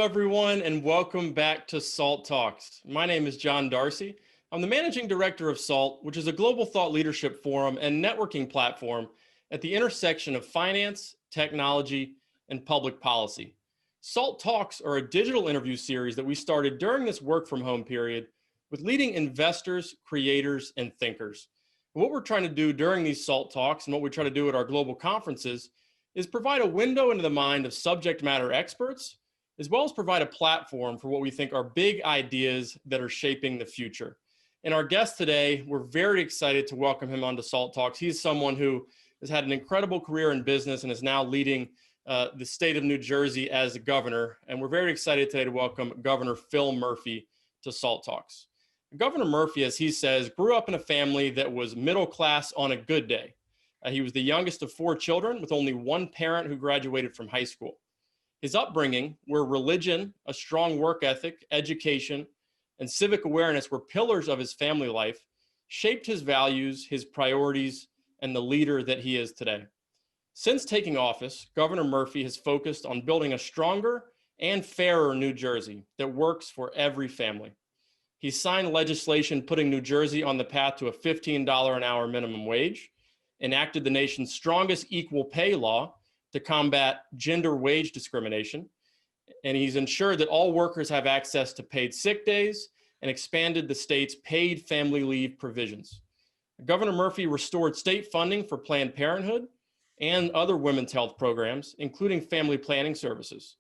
everyone, and welcome back to SALT Talks. My name is John Darcy. I'm the managing director of SALT, which is a global thought leadership forum and networking platform at the intersection of finance, technology, and public policy. SALT Talks are a digital interview series that we started during this work from home period with leading investors, creators, and thinkers. And what we're trying to do during these SALT Talks and what we try to do at our global conferences is provide a window into the mind of subject matter experts, as well as provide a platform for what we think are big ideas that are shaping the future. And our guest today, we're very excited to welcome him onto SALT Talks. He's someone who has had an incredible career in business and is now leading the state of New Jersey as a governor. And we're very excited today to welcome Governor Phil Murphy to SALT Talks. Governor Murphy, as he says, grew up in a family that was middle class on a good day. He was the youngest of 4 children with only one parent who graduated from high school. His upbringing, where religion, a strong work ethic, education, and civic awareness were pillars of his family life, shaped his values, his priorities, and the leader that he is today. Since taking office, Governor Murphy has focused on building a stronger and fairer New Jersey that works for every family. He signed legislation putting New Jersey on the path to a $15 an hour minimum wage, enacted the nation's strongest equal pay law to combat gender wage discrimination, and he's ensured that all workers have access to paid sick days and expanded the state's paid family leave provisions. Governor Murphy restored state funding for Planned Parenthood and other women's health programs, including family planning services.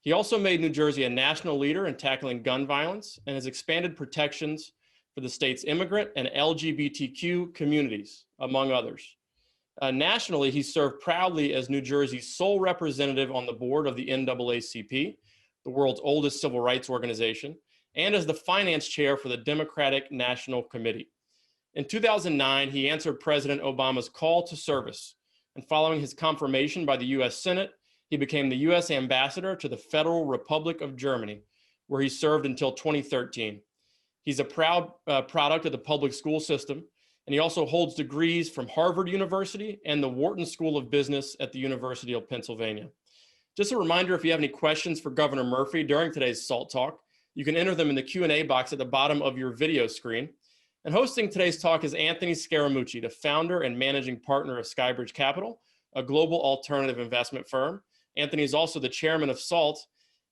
He also made New Jersey a national leader in tackling gun violence and has expanded protections for the state's immigrant and LGBTQ communities, among others. Nationally, he served proudly as New Jersey's sole representative on the board of the NAACP, the world's oldest civil rights organization, and as the finance chair for the Democratic National Committee. In 2009, he answered President Obama's call to service, and following his confirmation by the U.S. Senate, he became the U.S. ambassador to the Federal Republic of Germany, where he served until 2013. He's a proud product of the public school system, and he also holds degrees from Harvard University and the Wharton School of Business at the University of Pennsylvania. Just a reminder, if you have any questions for Governor Murphy during today's SALT Talk, you can enter them in the Q&A box at the bottom of your video screen. And hosting today's talk is Anthony Scaramucci, the founder and managing partner of Skybridge Capital, a global alternative investment firm. Anthony is also the chairman of SALT,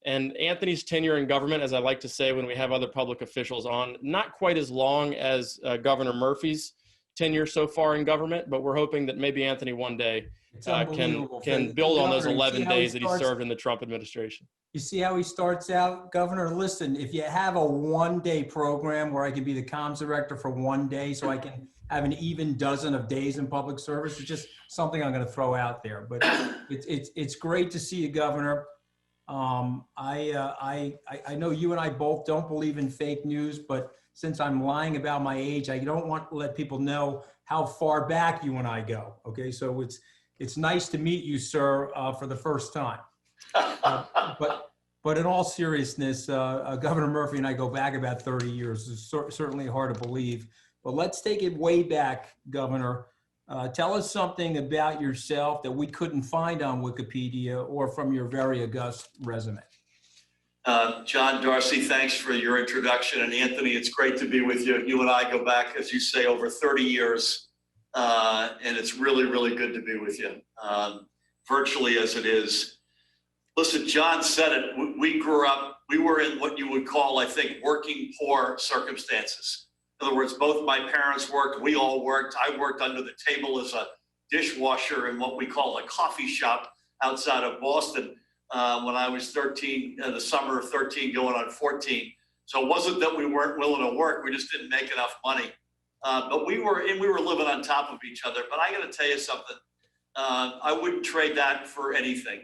and Anthony's tenure in government, as I like to say when we have other public officials on, not quite as long as Governor Murphy's tenure so far in government, but we're hoping that maybe Anthony one day can build on those 11 days that he served in the Trump administration. You see how he starts out, Governor? Listen, if you have a one-day program where I can be the comms director for one day so I can have an even dozen of days in public service, it's just something I'm going to throw out there. But it's great to see you, Governor. I know you and I both don't believe in fake news, but since I'm lying about my age, I don't want to let people know how far back you and I go. Okay, so it's nice to meet you, sir, for the first time. But in all seriousness, Governor Murphy and I go back about 30 years. It's certainly hard to believe. But let's take it way back, Governor. Tell us something about yourself that we couldn't find on Wikipedia or from your very august resume. John Darcy, thanks for your introduction. And Anthony, it's great to be with you. You and I go back, as you say, over 30 years. And it's really, really good to be with you, virtually as it is. Listen, John said it. We grew up, we were in what you would call, I think, working poor circumstances. In other words, both my parents worked, we all worked. I worked under the table as a dishwasher in what we call a coffee shop outside of Boston when I was 13, the summer of 13 going on 14. So it wasn't that we weren't willing to work, we just didn't make enough money. But we were living on top of each other. But I got to tell you something, I wouldn't trade that for anything.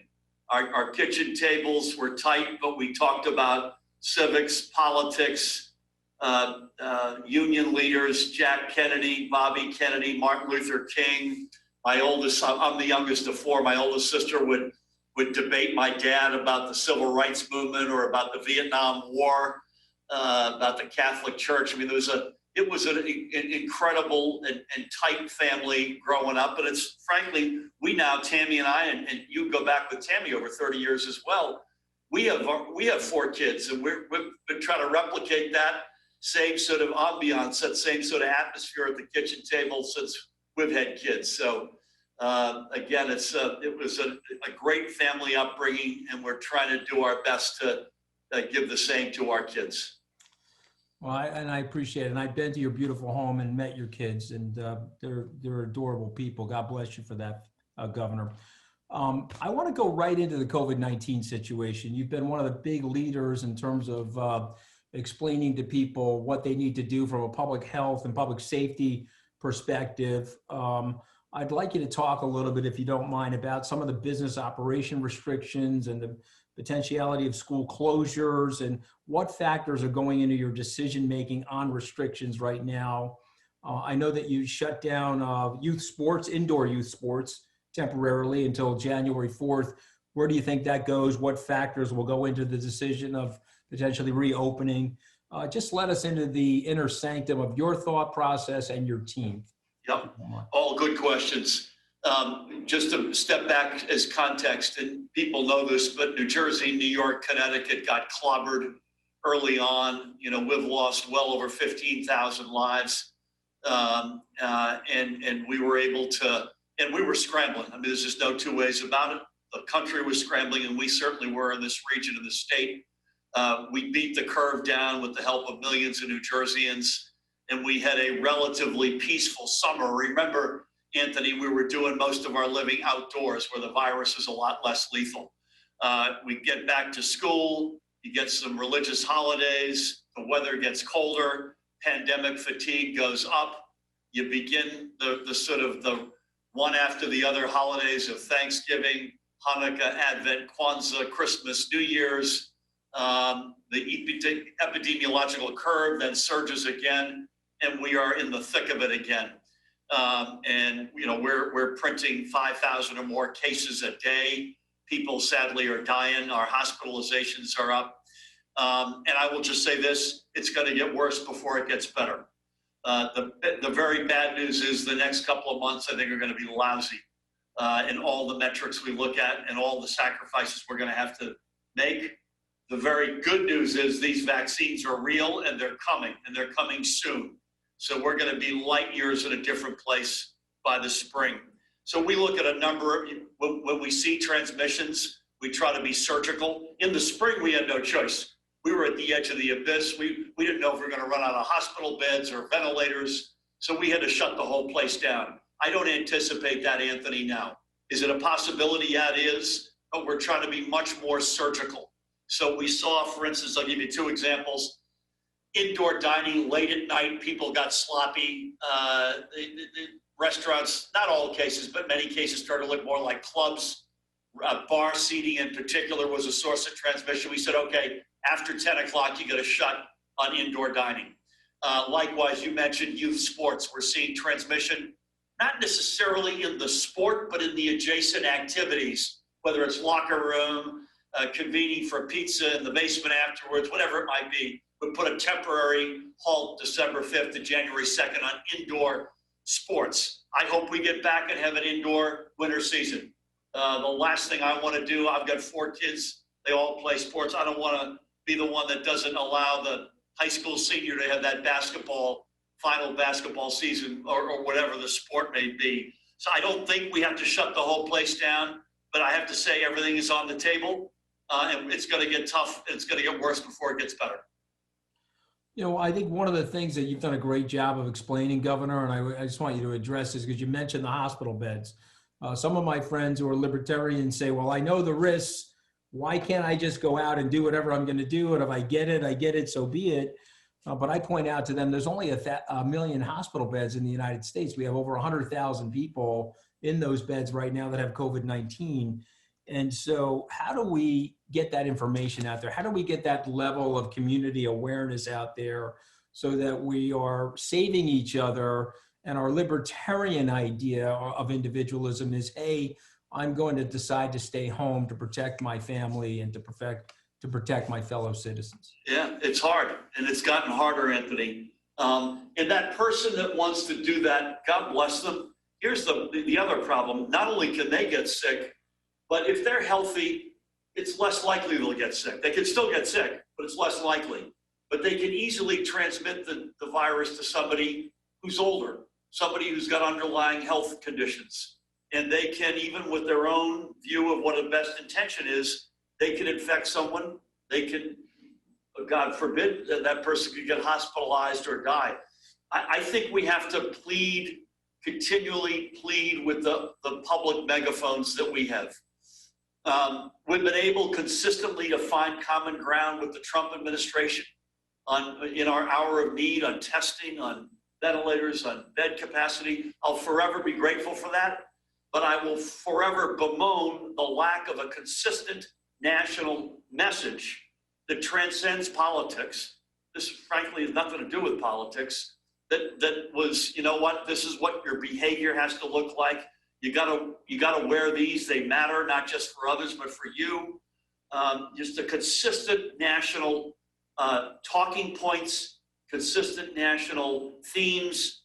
Our kitchen tables were tight, but we talked about civics, politics, union leaders, Jack Kennedy, Bobby Kennedy, Martin Luther King. My oldest, I'm the youngest of 4. My oldest sister would debate my dad about the civil rights movement or about the Vietnam War, about the Catholic Church. I mean, it was an incredible and tight family growing up. And it's frankly, we now, Tammy and I, and you go back with Tammy over 30 years as well, we have 4 kids, and we've been trying to replicate that same sort of ambiance, that same sort of atmosphere at the kitchen table since we've had kids. So again, it was a great family upbringing, and we're trying to do our best to give the same to our kids. Well, I appreciate it. And I've been to your beautiful home and met your kids, and they're adorable people. God bless you for that, Governor. I want to go right into the COVID-19 situation. You've been one of the big leaders in terms of explaining to people what they need to do from a public health and public safety perspective. I'd like you to talk a little bit, if you don't mind, about some of the business operation restrictions and the potentiality of school closures and what factors are going into your decision-making on restrictions right now. I know that you shut down youth sports, indoor youth sports, temporarily until January 4th. Where do you think that goes? What factors will go into the decision of potentially reopening? Just let us into the inner sanctum of your thought process and your team. Yep, all good questions. Just to step back as context, and people know this, but New Jersey, New York, Connecticut got clobbered early on. You know, we've lost well over 15,000 lives. And we were able to, and we were scrambling. I mean, there's just no two ways about it. The country was scrambling, and we certainly were in this region of the state. We beat the curve down with the help of millions of New Jerseyans, and we had a relatively peaceful summer. Remember, Anthony, we were doing most of our living outdoors where the virus is a lot less lethal. We get back to school, you get some religious holidays, the weather gets colder, pandemic fatigue goes up. You begin the sort of the one after the other holidays of Thanksgiving, Hanukkah, Advent, Kwanzaa, Christmas, New Year's. The epidemiological curve then surges again, and we are in the thick of it again. And you know, we're printing 5,000 or more cases a day. People sadly are dying. Our hospitalizations are up. And I will just say this, it's going to get worse before it gets better. The very bad news is the next couple of months, I think, are going to be lousy in all the metrics we look at and all the sacrifices we're going to have to make. The very good news is these vaccines are real, and they're coming soon. So we're going to be light years in a different place by the spring. So we look at a number, when we see transmissions, we try to be surgical. In the spring, we had no choice. We were at the edge of the abyss. We didn't know if we were going to run out of hospital beds or ventilators. So we had to shut the whole place down. I don't anticipate that, Anthony, now. Is it a possibility? Yeah, it is. But we're trying to be much more surgical. So we saw, for instance, I'll give you 2 examples. Indoor dining late at night, people got sloppy. The restaurants, not all cases, but many cases started to look more like clubs. Bar seating in particular was a source of transmission. We said, okay, after 10 o'clock, you got to shut on indoor dining. Likewise, you mentioned youth sports. We're seeing transmission, not necessarily in the sport, but in the adjacent activities, whether it's locker room, convening for pizza in the basement afterwards, whatever it might be. We put a temporary halt December 5th to January 2nd on indoor sports. I hope we get back and have an indoor winter season. The last thing I want to do, I've got 4 kids, they all play sports. I don't want to be the one that doesn't allow the high school senior to have that final basketball season or whatever the sport may be. So I don't think we have to shut the whole place down, but I have to say everything is on the table, and it's going to get tough. It's going to get worse before it gets better. You know, I think one of the things that you've done a great job of explaining, Governor, and I just want you to address this because you mentioned the hospital beds. Some of my friends who are libertarians say, well, I know the risks. Why can't I just go out and do whatever I'm going to do? And if I get it, so be it. But I point out to them, there's only a million hospital beds in the United States. We have over 100,000 people in those beds right now that have COVID-19. And so how do we get that information out there? How do we get that level of community awareness out there so that we are saving each other? And our libertarian idea of individualism is, hey, I'm going to decide to stay home to protect my family and to protect my fellow citizens. Yeah, it's hard, and it's gotten harder, Anthony. And that person that wants to do that, God bless them. Here's the other problem. Not only can they get sick, but if they're healthy, it's less likely they'll get sick. They can still get sick, but it's less likely. But they can easily transmit the virus to somebody who's older, somebody who's got underlying health conditions. And they can, even with their own view of what a best intention is, they can infect someone. They can, God forbid, that person could get hospitalized or die. I think we have to continually plead with the public megaphones that we have. We've been able consistently to find common ground with the Trump administration in our hour of need, on testing, on ventilators, on bed capacity. I'll forever be grateful for that, but I will forever bemoan the lack of a consistent national message that transcends politics. This, frankly, has nothing to do with politics. That was, you know what, this is what your behavior has to look like. You gotta wear these. They matter, not just for others, but for you. Just a consistent national talking points, consistent national themes,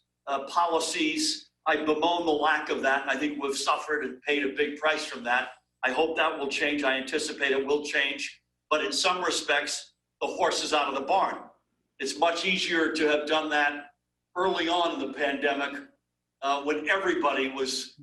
policies. I bemoan the lack of that. And I think we've suffered and paid a big price from that. I hope that will change. I anticipate it will change. But in some respects, the horse is out of the barn. It's much easier to have done that early on in the pandemic when everybody was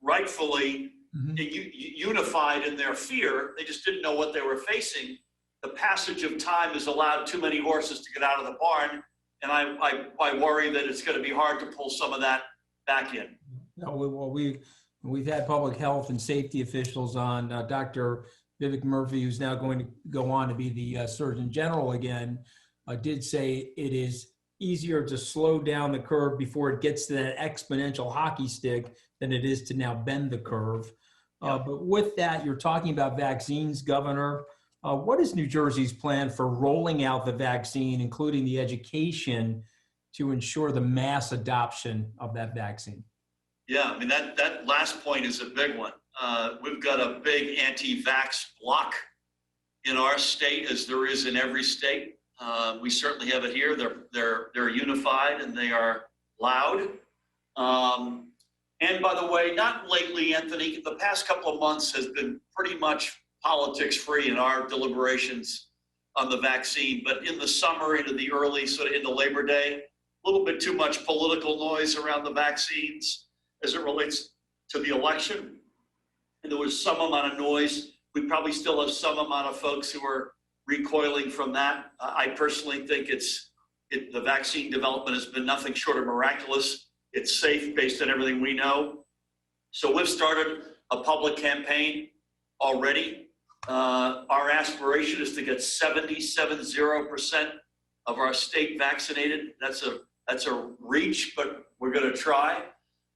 rightfully unified in their fear. They just didn't know what they were facing. The passage of time has allowed too many horses to get out of the barn, and I worry that it's going to be hard to pull some of that back in. No, well, we've had public health and safety officials on. Dr. Vivek Murthy, who's now going to go on to be the Surgeon General again, did say it is easier to slow down the curve before it gets to that exponential hockey stick than it is to now bend the curve. But with that, you're talking about vaccines, Governor. What is New Jersey's plan for rolling out the vaccine, including the education, to ensure the mass adoption of that vaccine? Yeah, I mean, that last point is a big one. We've got a big anti-vax block in our state, as there is in every state. We certainly have it here. They're unified and they are loud. And by the way, not lately, Anthony, the past couple of months has been pretty much politics free in our deliberations on the vaccine. But in the summer, into the early, sort of into Labor Day, a little bit too much political noise around the vaccines as it relates to the election. And there was some amount of noise. We probably still have some amount of folks who are recoiling from that. I personally think the vaccine development has been nothing short of miraculous. It's safe based on everything we know. So we've started a public campaign already. Our aspiration is to get 70% of our state vaccinated. That's a reach, but we're going to try.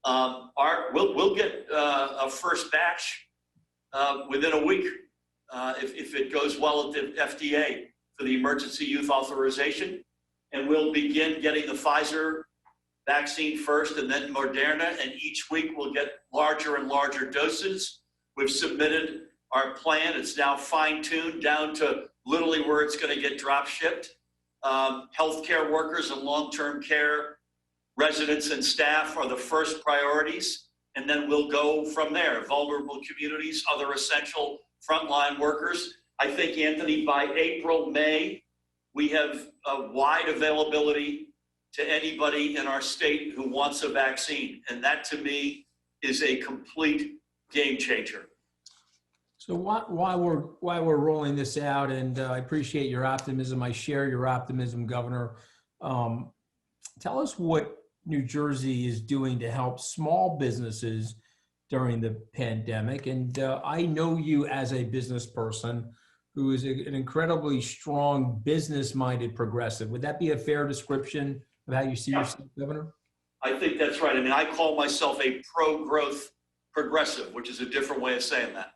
We'll get a first batch within a week if it goes well at the FDA for the emergency use authorization, and we'll begin getting the Pfizer vaccine first and then Moderna, and each week we'll get larger and larger doses. We've submitted our plan. It's now fine-tuned down to literally where it's going to get drop shipped. Healthcare workers and long-term care residents and staff are the first priorities, and then we'll go from there. Vulnerable communities, other essential frontline workers. I think, Anthony, by April, May, we have a wide availability to anybody in our state who wants a vaccine. And that, to me, is a complete game changer. So while we're rolling this out, and I appreciate your optimism, I share your optimism, Governor. Tell us what New Jersey is doing to help small businesses during the pandemic. And I know you as a business person who is an incredibly strong, business-minded progressive. Would that be a fair description of how you see yourself, Governor? I think that's right. I mean, I call myself a pro-growth progressive, which is a different way of saying that.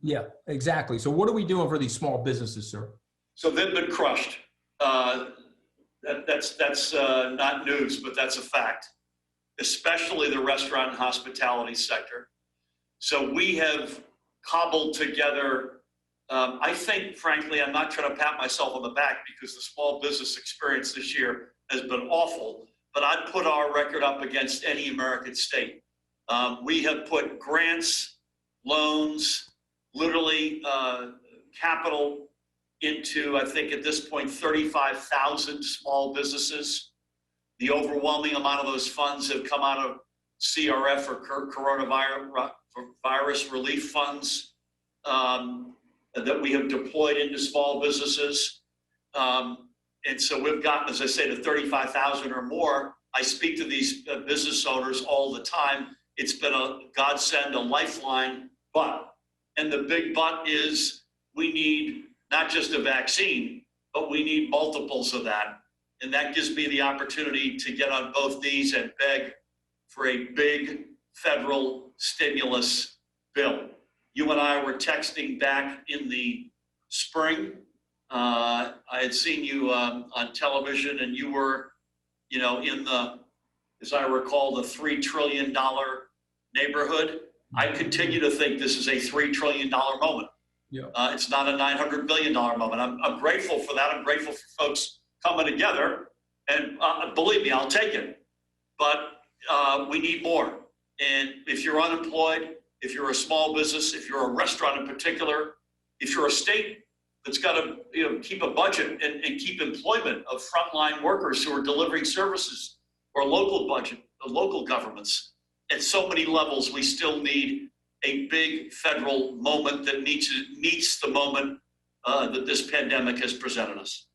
Yeah, exactly. So what are we doing for these small businesses, sir? So they've been crushed. That's not news, but that's a fact, especially the restaurant and hospitality sector. So we have cobbled together, I think, frankly, I'm not trying to pat myself on the back because the small business experience this year has been awful, but I'd put our record up against any American state. We have put grants, loans, literally capital into, I think at this point, 35,000 small businesses. The overwhelming amount of those funds have come out of CRF or coronavirus relief funds that we have deployed into small businesses. And so we've gotten, as I say, to 35,000 or more. I speak to these business owners all the time. It's been a godsend, a lifeline, and the big but is we need not just a vaccine, but we need multiples of that. And that gives me the opportunity to get on both knees and beg for a big federal stimulus bill. You and I were texting back in the spring. I had seen you on television, and you were, in the, as I recall, the $3 trillion neighborhood. I continue to think this is a $3 trillion moment. Yeah. It's not a $900 billion moment. I'm grateful for that. I'm grateful for folks coming together, and believe me, I'll take it. But we need more. And if you're unemployed, if you're a small business, if you're a restaurant in particular, if you're a state that's got to keep a budget and keep employment of frontline workers who are delivering services, or local budget, local governments, at so many levels, we still need a big federal moment that meets the moment that this pandemic has presented us.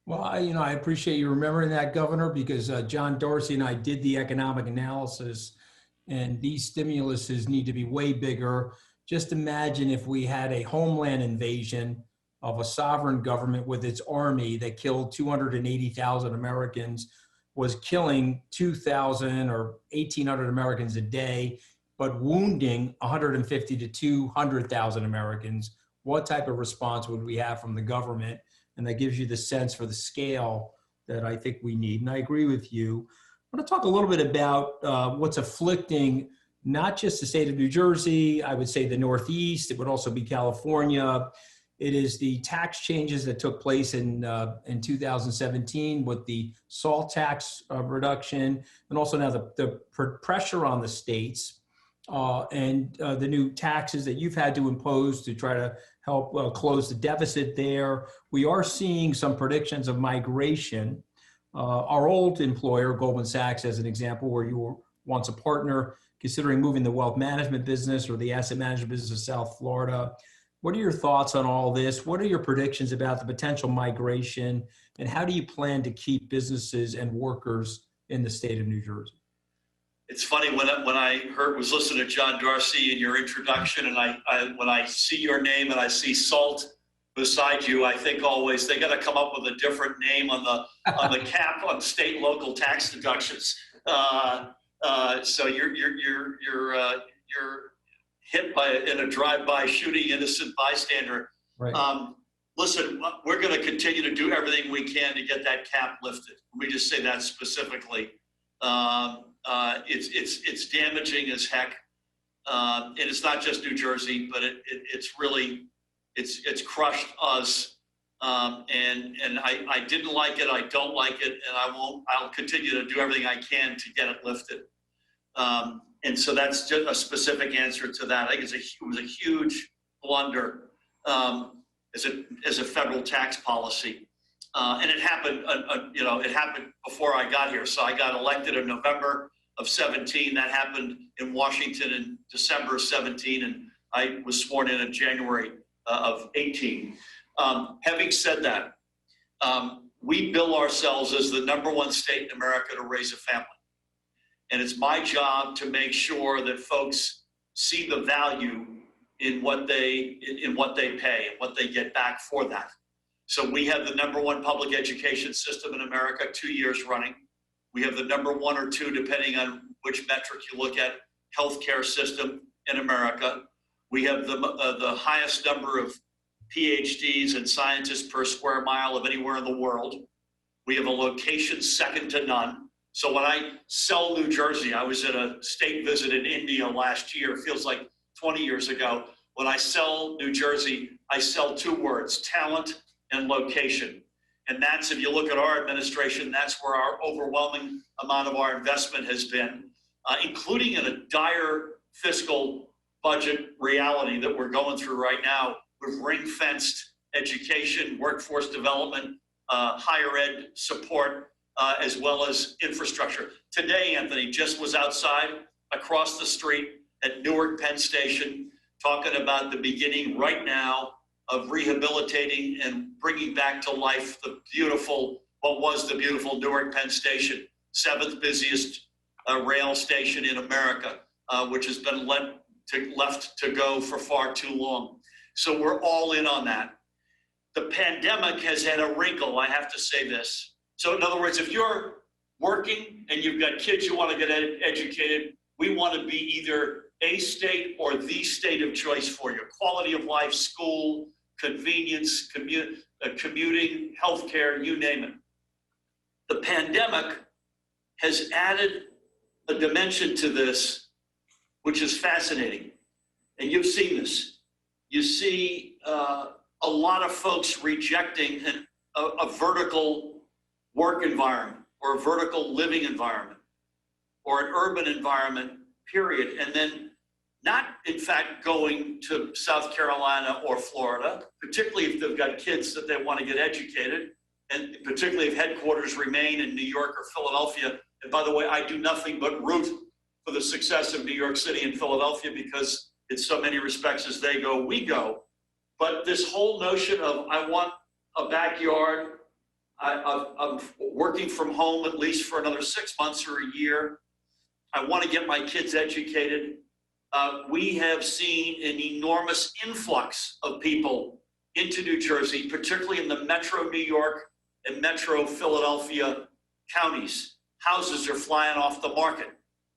Well, I appreciate you remembering that, Governor, because John Dorsey and I did the economic analysis, and these stimuluses need to be way bigger. Just imagine if we had a homeland invasion of a sovereign government with its army that killed 280,000 Americans, was killing 2,000 or 1,800 Americans a day, but wounding 150 to 200,000 Americans. What type of response would we have from the government? And that gives you the sense for the scale that I think we need. And I agree with you. I want to talk a little bit about what's afflicting not just the state of New Jersey, I would say the Northeast, it would also be California. It is the tax changes that took place in 2017 with the SALT tax reduction, and also now the pressure on the states and the new taxes that you've had to impose to try to help close the deficit there. We are seeing some predictions of migration. Our old employer, Goldman Sachs, as an example, where you were once a partner, considering moving the wealth management business or the asset management business to South Florida. What are your thoughts on all this? What are your predictions about the potential migration, and how do you plan to keep businesses and workers in the state of New Jersey? It's funny, when I was listening to John Dorsey in your introduction, and when I see your name and I see SALT beside you, I think always they got to come up with a different name on the cap on state and local tax deductions. So you're hit in a drive-by shooting innocent bystander. Right. Listen, we're going to continue to do everything we can to get that cap lifted. Let me just say that specifically. It's damaging as heck, and it's not just New Jersey, but it's really crushed us. And I didn't like it. I don't like it, and I won't. I'll continue to do everything I can to get it lifted. And so that's just a specific answer to that. I think it was a huge blunder as a federal tax policy, and it happened. It happened before I got here. So I got elected in November of 17. That happened in Washington in December of 17, and I was sworn in January of 18. Having said that, we bill ourselves as the #1 state in America to raise a family. And it's my job to make sure that folks see the value in what they pay and what they get back for that. So we have the #1 public education system in America, 2 years running. We have the #1 or 2, depending on which metric you look at, healthcare system in America. We have the highest number of PhDs and scientists per square mile of anywhere in the world. We have a location second to none. So when I sell New Jersey, I was at a state visit in India last year, it feels like 20 years ago. When I sell New Jersey, I sell 2 words, talent and location. And that's, if you look at our administration, that's where our overwhelming amount of our investment has been, including in a dire fiscal budget reality that we're going through right now, with ring-fenced education, workforce development, higher ed support, as well as infrastructure. Today, Anthony, just was outside across the street at Newark Penn Station, talking about the beginning right now of rehabilitating and bringing back to life the beautiful, what was the beautiful Newark Penn Station, 7th busiest rail station in America, which has been left to go for far too long. So we're all in on that. The pandemic has had a wrinkle, I have to say this. So in other words, if you're working and you've got kids you want to get educated, we want to be either a state or the state of choice for you. Quality of life, school, convenience, commuting, healthcare, you name it. The pandemic has added a dimension to this, which is fascinating. And you've seen this. You see a lot of folks rejecting a vertical work environment or a vertical living environment or an urban environment, period. And then not, in fact, going to South Carolina or Florida, particularly if they've got kids that they want to get educated, and particularly if headquarters remain in New York or Philadelphia. And by the way, I do nothing but root for the success of New York City and Philadelphia, because in so many respects, as they go, we go. But this whole notion of, I want a backyard, I'm working from home at least for another 6 months or a year, I want to get my kids educated. We have seen an enormous influx of people into New Jersey, particularly in the Metro New York and Metro Philadelphia counties. Houses are flying off the market.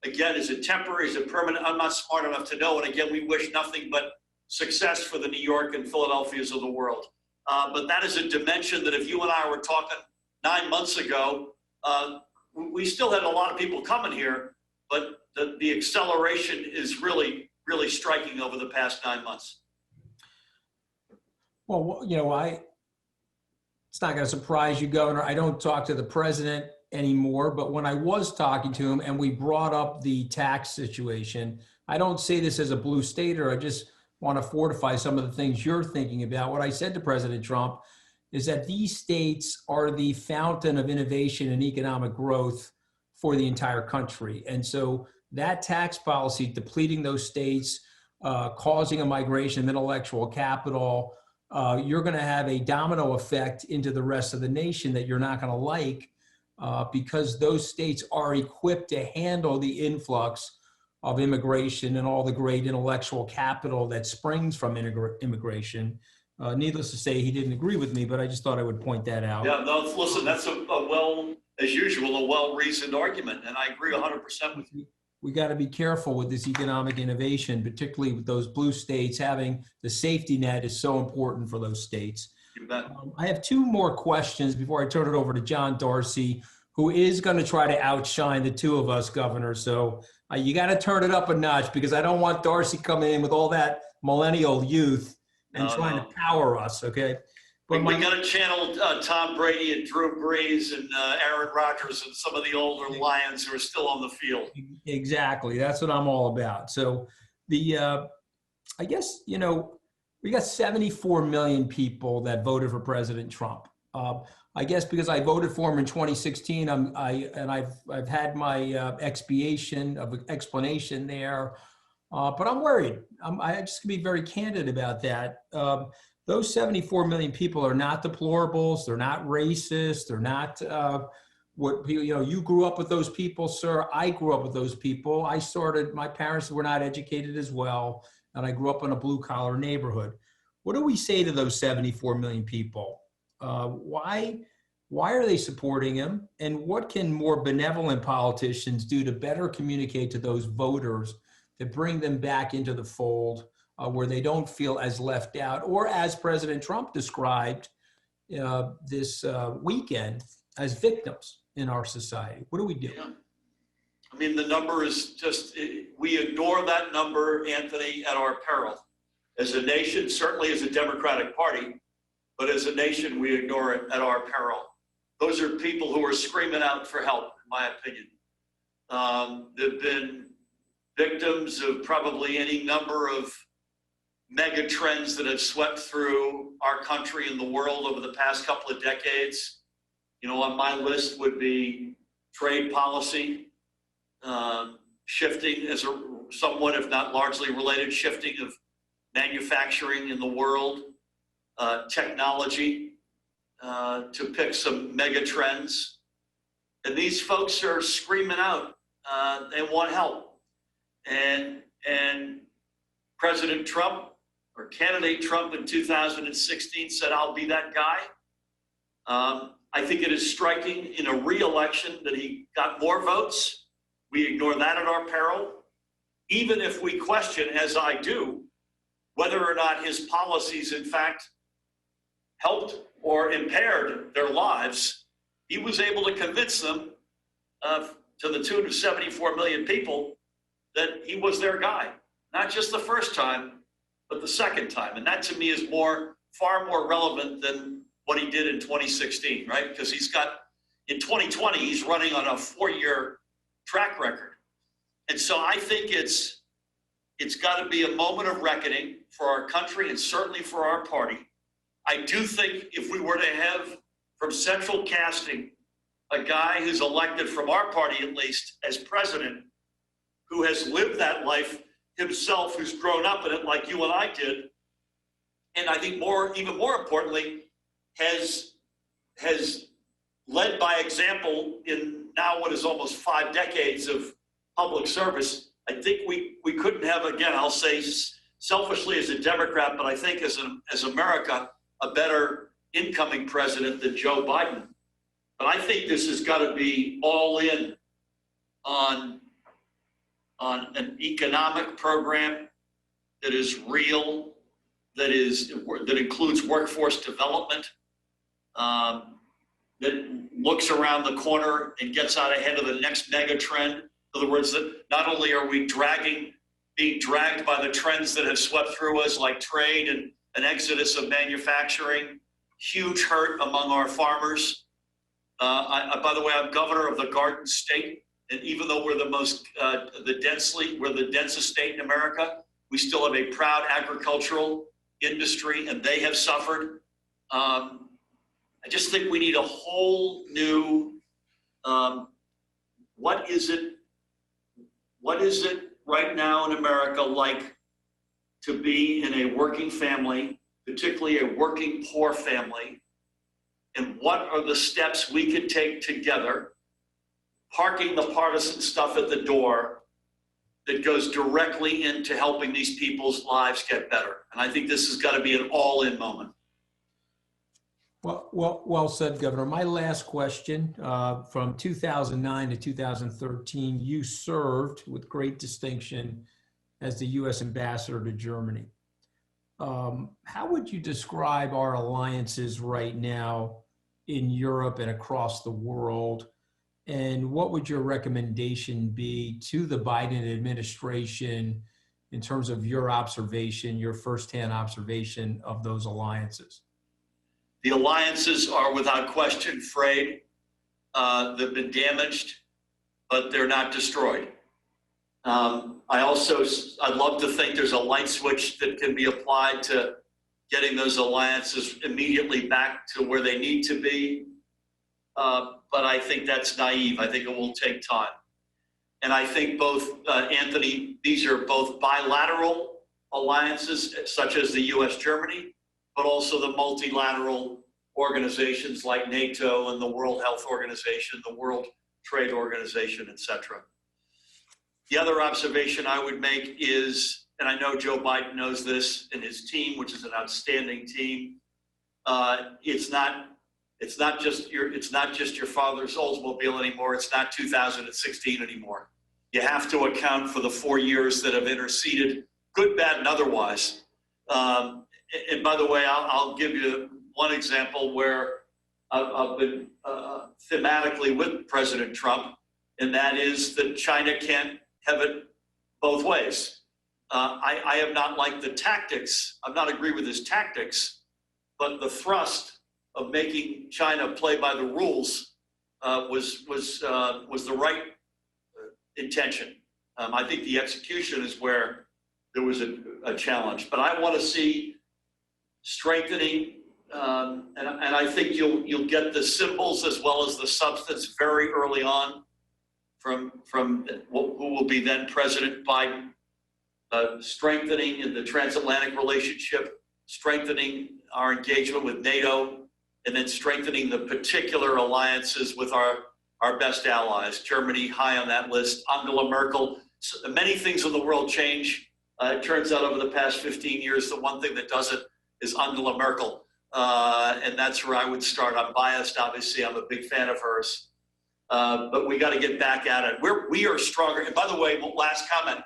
Again, is it temporary? Is it permanent? I'm not smart enough to know. And again, we wish nothing but success for the New York and Philadelphias of the world. But that is a dimension that if you and I were talking 9 months ago, we still had a lot of people coming here, but the acceleration is really, really striking over the past 9 months. Well, you know, it's not going to surprise you, Governor. I don't talk to the president anymore, but when I was talking to him and we brought up the tax situation, I don't say this as a blue stater. I just want to fortify some of the things you're thinking about. What I said to President Trump is that these states are the fountain of innovation and economic growth for the entire country. And so that tax policy depleting those states, causing a migration of intellectual capital, you're going to have a domino effect into the rest of the nation that you're not going to like, because those states are equipped to handle the influx of immigration and all the great intellectual capital that springs from immigration. Needless to say, he didn't agree with me, but I just thought I would point that out. Yeah, no, listen, that's as usual, a well-reasoned argument, and I agree 100% with you. We got to be careful with this economic innovation, particularly with those blue states. Having the safety net is so important for those states. You bet. I have two more questions before I turn it over to John Darcy, who is going to try to outshine the two of us, Governor. So you got to turn it up a notch, because I don't want Darcy coming in with all that millennial youth and trying to power us, okay? But we got to channel Tom Brady and Drew Brees and Aaron Rodgers and some of the older Lions who are still on the field. Exactly. That's what I'm all about. So I guess, you know, we got 74 million people that voted for President Trump. I guess because I voted for him in 2016, I've had my explanation there, but I'm worried. I just can be very candid about that. Those 74 million people are not deplorables. They're not racist. They're not what people, you know, you grew up with those people, sir. I grew up with those people. My parents were not educated as well, and I grew up in a blue collar neighborhood. What do we say to those 74 million people? Why are they supporting him? And what can more benevolent politicians do to better communicate to those voters to bring them back into the fold, where they don't feel as left out, or as President Trump described this weekend, as victims in our society? What do we do? Yeah. I mean, the number is just, we ignore that number, Anthony, at our peril. As a nation, certainly as a Democratic Party, but as a nation, we ignore it at our peril. Those are people who are screaming out for help, in my opinion. They've been victims of probably any number of mega trends that have swept through our country and the world over the past couple of decades. You know, on my list would be trade policy, shifting as a somewhat, if not largely related, shifting of manufacturing in the world, technology, to pick some mega trends. And these folks are screaming out, they want help. And President Trump, or candidate Trump in 2016 said, I'll be that guy. I think it is striking in a re-election that he got more votes. We ignore that at our peril. Even if we question, as I do, whether or not his policies in fact helped or impaired their lives, he was able to convince them to the tune of 74 million people that he was their guy. Not just the first time, but the second time. And that to me is far more relevant than what he did in 2016, right? Because he's got, in 2020, he's running on a 4-year track record. And so I think it's got to be a moment of reckoning for our country and certainly for our party. I do think if we were to have from central casting a guy who's elected from our party, at least, as president, who has lived that life himself, who's grown up in it like you and I did, and I think even more importantly, has led by example in now what is almost 5 decades of public service. I think we couldn't have, again, I'll say selfishly as a Democrat, but I think as America, a better incoming president than Joe Biden. But I think this has got to be all in on an economic program that is real, that includes workforce development, that looks around the corner and gets out ahead of the next mega trend. In other words, that not only are we being dragged by the trends that have swept through us, like trade and an exodus of manufacturing, huge hurt among our farmers. By the way, I'm governor of the Garden State, and even though we're we're the densest state in America, we still have a proud agricultural industry, and they have suffered. I just think we need a whole new, what is it right now in America like to be in a working family, particularly a working poor family, and what are the steps we could take together, parking the partisan stuff at the door that goes directly into helping these people's lives get better. And I think this has got to be an all-in moment. Well said, Governor. My last question, from 2009 to 2013, you served with great distinction as the U.S. ambassador to Germany. How would you describe our alliances right now in Europe and across the world? And what would your recommendation be to the Biden administration in terms of your observation, your firsthand observation of those alliances? The alliances are without question frayed. They've been damaged, but they're not destroyed. I'd love to think there's a light switch that can be applied to getting those alliances immediately back to where they need to be. But I think that's naive. I think it will take time. And I think both, Anthony, these are both bilateral alliances, such as the US-Germany, but also the multilateral organizations like NATO and the World Health Organization, the World Trade Organization, et cetera. The other observation I would make is, and I know Joe Biden knows this, and his team, which is an outstanding team, it's not just your father's Oldsmobile anymore. It's not 2016 anymore. You have to account for the 4 years that have interceded, good, bad, and otherwise. And by the way, I'll give you one example where I've been thematically with President Trump, and that is that China can't have it both ways. I have not liked the tactics. I've not agreed with his tactics, but the thrust of making China play by the rules was the right intention. I think the execution is where there was a challenge, but I want to see strengthening, and I think you'll get the symbols as well as the substance very early on from who will be then President Biden, strengthening in the transatlantic relationship, strengthening our engagement with NATO, and then strengthening the particular alliances with our best allies. Germany high on that list, Angela Merkel. So many things in the world change. It turns out over the past 15 years, the one thing that does it is Angela Merkel. And that's where I would start. I'm biased, obviously. I'm a big fan of hers. But we got to get back at it. We are stronger. And by the way, last comment,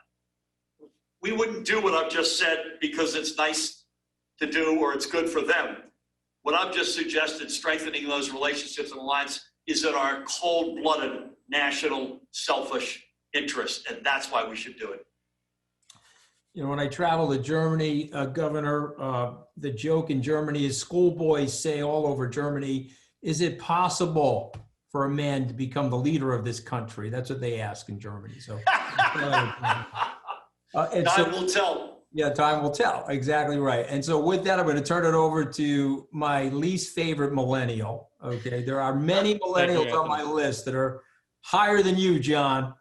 we wouldn't do what I've just said because it's nice to do or it's good for them. What I've just suggested, strengthening those relationships and alliances, is in our cold-blooded national selfish interest. And that's why we should do it. You know, when I travel to Germany, Governor, the joke in Germany is schoolboys say all over Germany, is it possible for a man to become the leader of this country? That's what they ask in Germany. So, Time will tell. Yeah, time will tell. Exactly right. And so with that, I'm going to turn it over to my least favorite millennial. Okay. There are many millennials on my list that are higher than you, John.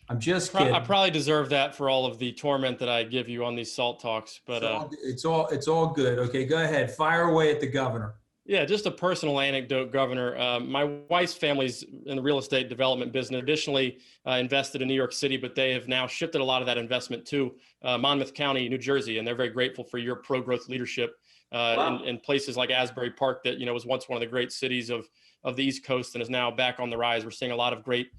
I'm just kidding. I probably deserve that for all of the torment that I give you on these SALT talks, but it's all good. Okay, go ahead. Fire away at the governor. Yeah, just a personal anecdote, Governor. My wife's family's in the real estate development business, additionally invested in New York City, but they have now shifted a lot of that investment to Monmouth County, New Jersey, and they're very grateful for your pro-growth leadership in places like Asbury Park that, you know, was once one of the great cities of the East Coast and is now back on the rise. We're seeing a lot of great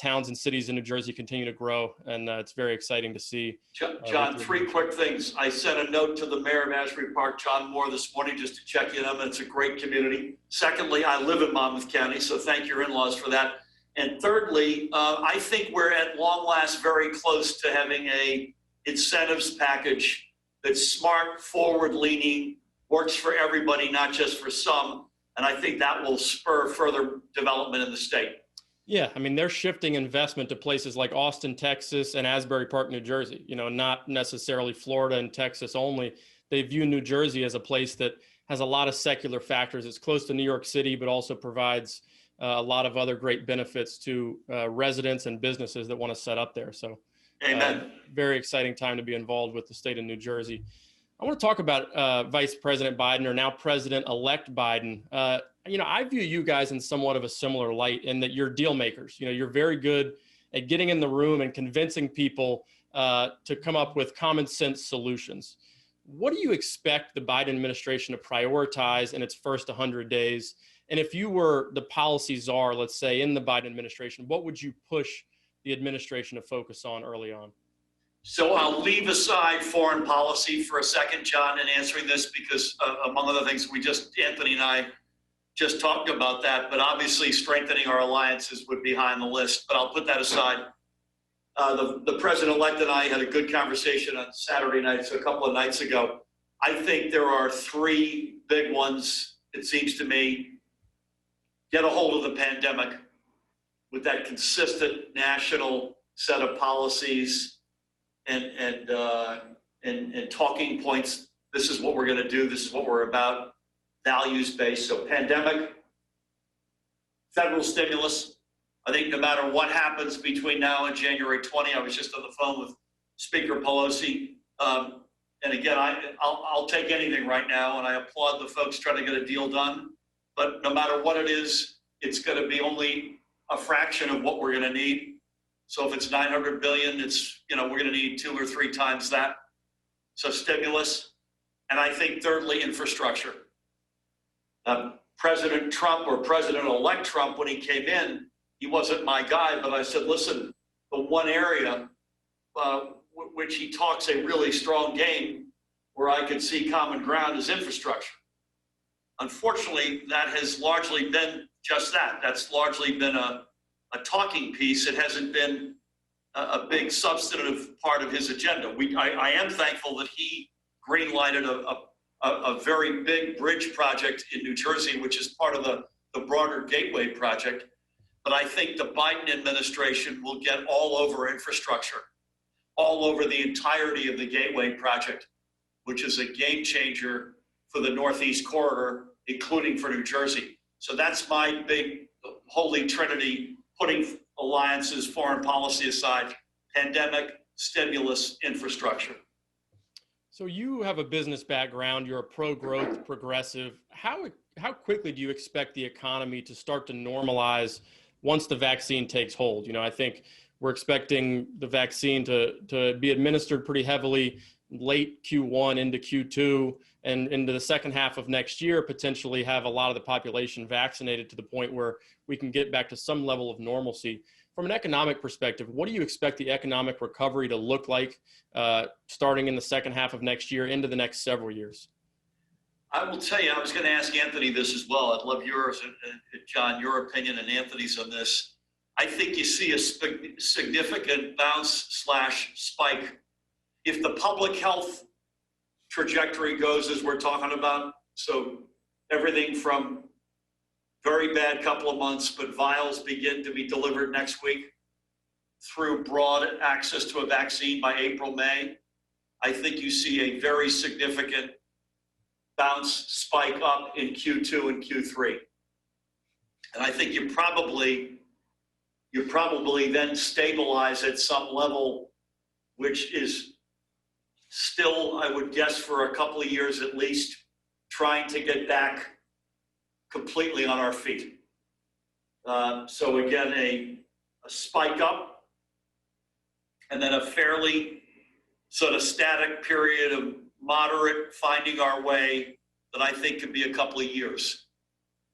towns and cities in New Jersey continue to grow, and it's very exciting to see. John, three quick things. I sent a note to the mayor of Asbury Park, John Moore, this morning just to check in on them. It's a great community. Secondly, I live in Monmouth County, so thank your in-laws for that. And thirdly, I think we're at long last very close to having a incentives package that's smart, forward-leaning, works for everybody, not just for some. And I think that will spur further development in the state. Yeah, I mean, they're shifting investment to places like Austin, Texas, and Asbury Park, New Jersey, you know, not necessarily Florida and Texas only. They view New Jersey as a place that has a lot of secular factors. It's close to New York City, but also provides a lot of other great benefits to residents and businesses that want to set up there. So, very exciting time to be involved with the state of New Jersey. I want to talk about Vice President Biden, or now President-elect Biden. You know, I view you guys in somewhat of a similar light in that you're deal makers. You know, you're very good at getting in the room and convincing people to come up with common sense solutions. What do you expect the Biden administration to prioritize in its first 100 days? And if you were the policy czar, let's say, in the Biden administration, what would you push the administration to focus on early on? So I'll leave aside foreign policy for a second, John, in answering this, because among other things, Anthony and I just talked about that, but obviously strengthening our alliances would be high on the list, but I'll put that aside. The president-elect and I had a good conversation on Saturday night, so a couple of nights ago. I think there are three big ones, it seems to me. Get a hold of the pandemic with that consistent national set of policies and talking points. This is what we're going to do. This is what we're about. Values-based. So pandemic, federal stimulus. I think no matter what happens between now and January 20, I was just on the phone with Speaker Pelosi. And again, I'll take anything right now, and I applaud the folks trying to get a deal done. But no matter what it is, it's going to be only a fraction of what we're going to need. So if it's $900 billion, it's, you know, we're going to need 2 or 3 times that. So stimulus. And I think thirdly, infrastructure. President Trump, or President-elect Trump, when he came in, he wasn't my guy, but I said, listen, the one area which he talks a really strong game where I could see common ground is infrastructure. Unfortunately, that has largely been just that. That's largely been a talking piece. It hasn't been a big substantive part of his agenda. I am thankful that he green-lighted a very big bridge project in New Jersey, which is part of the broader Gateway project. but I think the Biden administration will get all over infrastructure, all over the entirety of the Gateway project, which is a game changer for the Northeast corridor, including for New Jersey. So that's my big holy trinity, putting alliances, foreign policy aside, pandemic, stimulus, infrastructure. So you have a business background, you're a pro-growth progressive. How quickly do you expect the economy to start to normalize once the vaccine takes hold? You know, I think we're expecting the vaccine to be administered pretty heavily late Q1 into Q2 and into the second half of next year, potentially have a lot of the population vaccinated to the point where we can get back to some level of normalcy. From an economic perspective, what do you expect the economic recovery to look like starting in the second half of next year into the next several years? I will tell you, I was going to ask Anthony this as well. I'd love yours, and John, your opinion and Anthony's on this. I think you see a significant bounce/spike if the public health trajectory goes as we're talking about. So everything from very bad couple of months, but vials begin to be delivered next week through broad access to a vaccine by April, May. I think you see a very significant bounce spike up in Q2 and Q3. And I think you probably then stabilize at some level, which is still, I would guess, for a couple of years at least, trying to get back completely on our feet. So again, a spike up, and then a fairly sort of static period of moderate finding our way that I think could be a couple of years.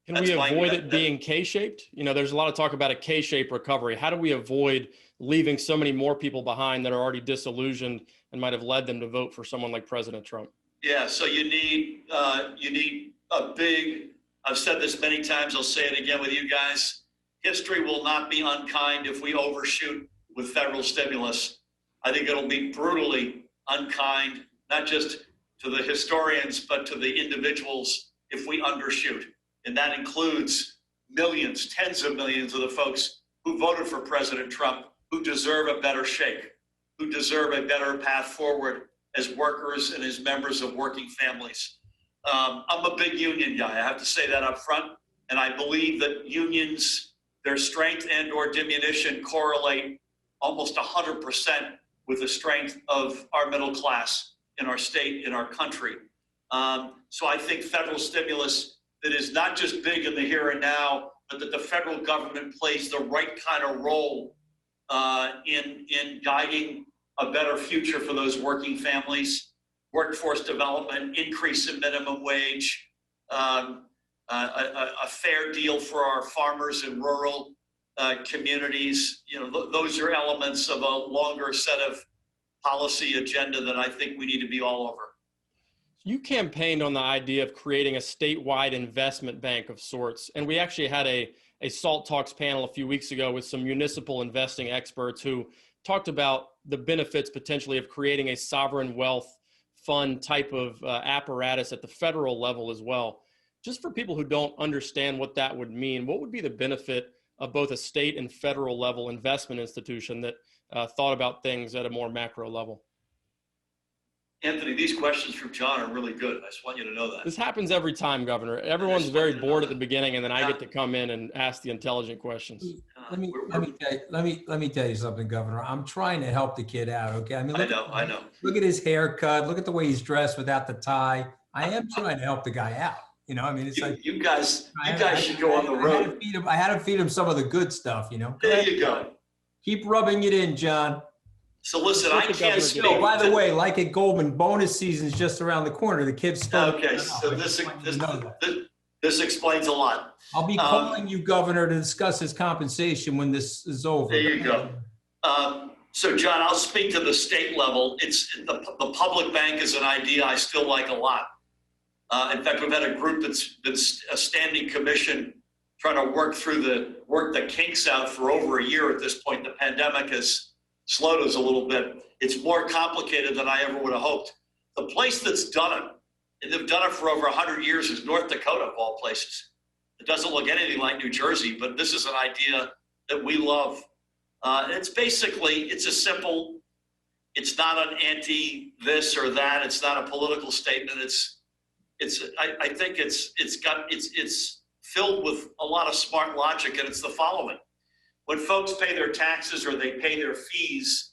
Can we avoid it being K-shaped? You know, there's a lot of talk about a K-shaped recovery. How do we avoid leaving so many more people behind that are already disillusioned and might have led them to vote for someone like President Trump? Yeah, so you need a big, I've said this many times, I'll say it again with you guys. History will not be unkind if we overshoot with federal stimulus. I think it'll be brutally unkind, not just to the historians, but to the individuals if we undershoot. And that includes millions, tens of millions of the folks who voted for President Trump, who deserve a better shake, who deserve a better path forward as workers and as members of working families. I'm a big union guy. I have to say that up front. And I believe that unions, their strength and or diminution correlate almost 100% with the strength of our middle class in our state, in our country. So I think federal stimulus that is not just big in the here and now, but that the federal government plays the right kind of role in guiding a better future for those working families, workforce development, increase in minimum wage, a fair deal for our farmers in rural communities. You know, those are elements of a longer set of policy agenda that I think we need to be all over. You campaigned on the idea of creating a statewide investment bank of sorts, and we actually had a SALT Talks panel a few weeks ago with some municipal investing experts who talked about the benefits potentially of creating a sovereign wealth fund type of apparatus at the federal level as well. Just for people who don't understand what that would mean, what would be the benefit of both a state and federal level investment institution that thought about things at a more macro level? Anthony, these questions from John are really good. I just want you to know that. This happens every time, Governor. Everyone's very bored at the beginning, and then I get to come in and ask the intelligent questions. Let me tell you something, Governor. I'm trying to help the kid out, okay? I mean, I know. Look at his haircut. Look at the way he's dressed without the tie. I am trying to help the guy out. You know, I mean, it's you guys should go on the road. I had to feed him some of the good stuff, you know. There you go. Keep rubbing it in, John. So listen, I can't speak. Oh, by the way, like at Goldman, bonus season's just around the corner. The kids start. Okay, so this explains a lot. I'll be calling you, Governor, to discuss his compensation when this is over. There you go. So, John, I'll speak to the state level. It's the public bank is an idea I still like a lot. In fact, we've had a group that's been a standing commission trying to work the kinks out for over a year at this point. The pandemic has slowed us a little bit. It's more complicated than I ever would have hoped. The place that's done it, and they've done it for over 100 years, is North Dakota, of all places. It doesn't look anything like New Jersey, but this is an idea that we love. It's basically, it's a simple, it's not an anti this or that. It's not a political statement. I think it's filled with a lot of smart logic, and it's the following. When folks pay their taxes or they pay their fees,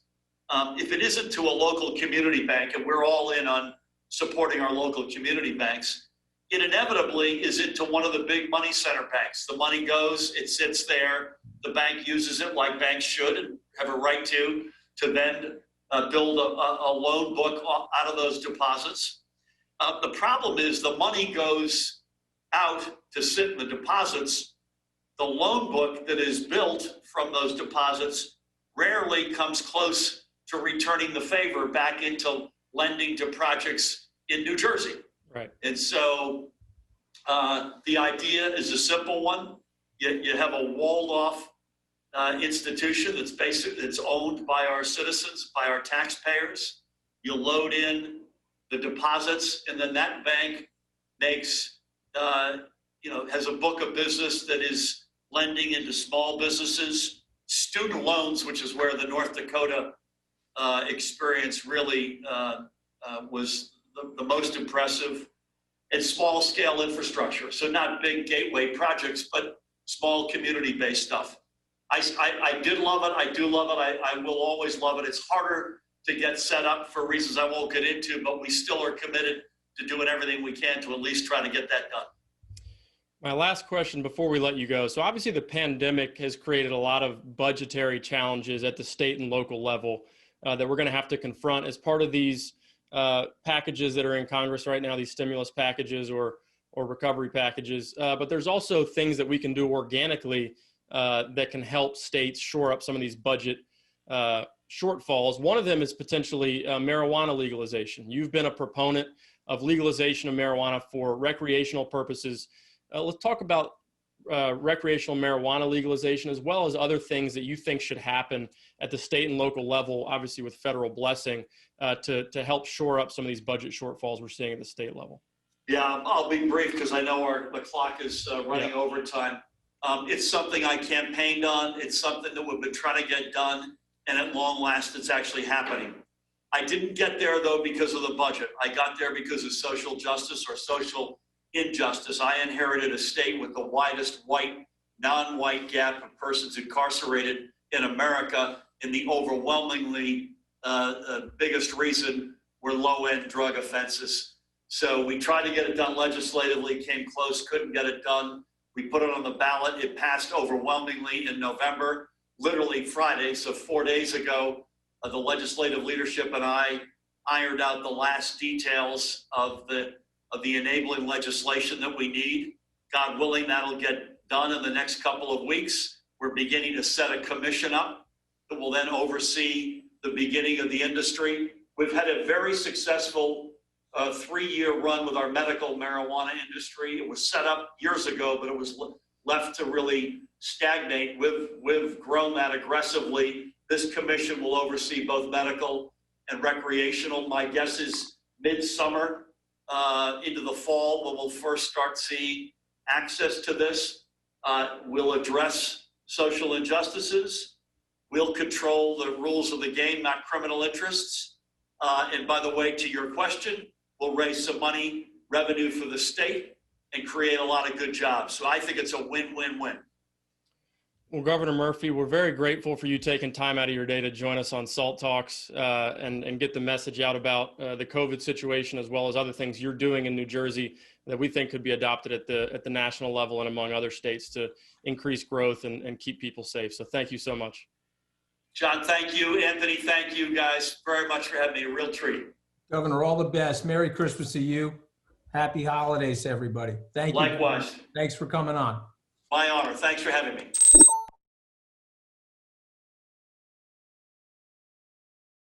if it isn't to a local community bank, and we're all in on supporting our local community banks, it inevitably is into one of the big money center banks. The money goes, it sits there, the bank uses it like banks should and have a right to then build a loan book out of those deposits. The problem is the money goes out to sit in the deposits. The loan book that is built from those deposits rarely comes close to returning the favor back into lending to projects in New Jersey. Right. And so the idea is a simple one. You have a walled off institution that's owned by our citizens, by our taxpayers. You load in the deposits, and then that bank makes, has a book of business that is lending into small businesses, student loans, which is where the North Dakota experience really was the most impressive, and small scale infrastructure. So not big gateway projects, but small community-based stuff. I did love it. I do love it. I will always love it. It's harder to get set up for reasons I won't get into, but we still are committed to doing everything we can to at least try to get that done. My last question before we let you go. So obviously the pandemic has created a lot of budgetary challenges at the state and local level that we're going to have to confront as part of these packages that are in Congress right now, these stimulus packages or recovery packages. But there's also things that we can do organically that can help states shore up some of these budget shortfalls. One of them is potentially marijuana legalization. You've been a proponent of legalization of marijuana for recreational purposes. Let's talk about recreational marijuana legalization, as well as other things that you think should happen at the state and local level, obviously with federal blessing, to help shore up some of these budget shortfalls we're seeing at the state level. Yeah, I'll be brief because I know the clock is running overtime. It's something I campaigned on. It's something that we've been trying to get done, and at long last, it's actually happening. I didn't get there, though, because of the budget. I got there because of social justice or social injustice. I inherited a state with the widest white, non-white gap of persons incarcerated in America, and the overwhelmingly biggest reason were low-end drug offenses. So we tried to get it done legislatively, came close, couldn't get it done. We put it on the ballot. It passed overwhelmingly in November, literally Friday. So 4 days ago, the legislative leadership and I ironed out the last details of the enabling legislation that we need. God willing, that'll get done in the next couple of weeks. We're beginning to set a commission up that will then oversee the beginning of the industry. We've had a very successful 3-year run with our medical marijuana industry. It was set up years ago, but it was left to really stagnate. We've grown that aggressively. This commission will oversee both medical and recreational. My guess is midsummer into the fall when we'll first start seeing access to this. We'll address social injustices. We'll control the rules of the game, not criminal interests. And by the way, to your question, we'll raise some money, revenue for the state, and create a lot of good jobs. So I think it's a win-win-win. Well, Governor Murphy, we're very grateful for you taking time out of your day to join us on SALT Talks and get the message out about the COVID situation, as well as other things you're doing in New Jersey that we think could be adopted at the national level and among other states to increase growth and keep people safe. So thank you so much. John, thank you. Anthony, thank you guys very much for having me. A real treat. Governor, all the best. Merry Christmas to you. Happy holidays to everybody. Thank you. Likewise. Thanks for coming on. My honor. Thanks for having me.